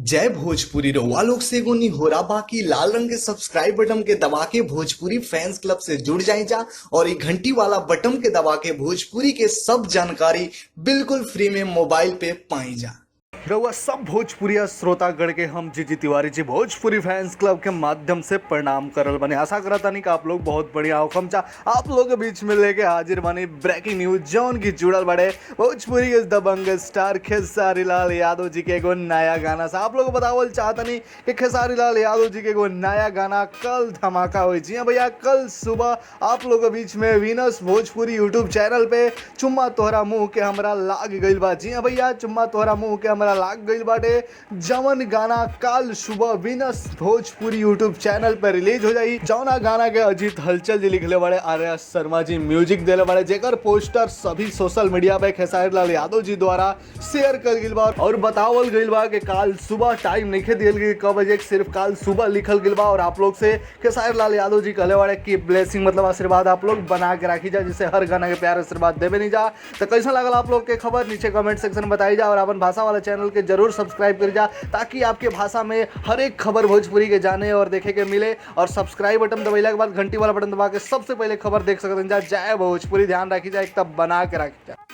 जय भोजपुरी रउआ लोग से एगो निहोरा बाकी लाल रंग के सब्सक्राइब बटन के दबा के भोजपुरी फैंस क्लब से जुड़ जाए जा और ये घंटी वाला बटन के दबा के भोजपुरी के सब जानकारी बिल्कुल फ्री में मोबाइल पे पाई जा। रउआ सब भोजपुरिया श्रोतागण के हम जीजी तिवारी जी भोजपुरी फैंस क्लब के माध्यम से प्रणाम करल बने। आशा करता नहीं कि आप लोग बहुत बढ़िया हो। हम आप लोग के बीच में लेके हाजिर बने ब्रेकिंग न्यूज जौन की जुड़ल बड़े भोजपुरी के दबंग स्टार खेसारी लाल यादव जी के एगो नया गाना से आप लोग बतावल चाहता नहीं कि खेसारी लाल यादव जी के एगो नया गाना कल धमाका हुई। जी हाँ भैया, कल सुबह आप लोग के बीच में वीनस भोजपुरी यूट्यूब चैनल पे चुम्मा तोहरा मुंह के हमरा लाग गइल बा। जी हाँ भैया, चुम्मा तोहरा मुंह के हमरा लाग गइल बाटे जवन गाना कल सुबह वीनस भोजपुरी यूट्यूब चैनल पर रिलीज हो जाई। जौना गाना के अजीत हलचल जी लिखले बड़े, आर्या शर्मा जी म्यूजिक देले बड़े, जेकर पोस्टर सभी सोशल मीडिया पे खेसारी लाल यादव जी द्वारा शेयर कर गइल बा और बतावल गइल बा कि कल सुबह टाइम नहीं दियल गई कब बजे, सिर्फ कल सुबह लिखल गइल बा। और आप लोग से खेसारी लाल यादव जी कहले बड़े कि ब्लेसिंग मतलब आशीर्वाद आप लोग बना के राखी जा, जिससे हर गाना के प्यार आशीर्वाद देवे नहीं जा। तो कैसा लगल आप लोग के खबर नीचे कमेंट सेक्शन में बताई जा और अपन भाषा वाला चैनल के जरूर सब्सक्राइब कर जा, ताकि आपके भाषा में हर एक खबर भोजपुरी के जाने और देखे के मिले। और सब्सक्राइब बटन दबाइला के बाद घंटी वाला बटन दबा के सबसे पहले खबर देख सकते हैं। जय भोजपुरी, ध्यान रखी जाए, एक तब बना के रखी जाए।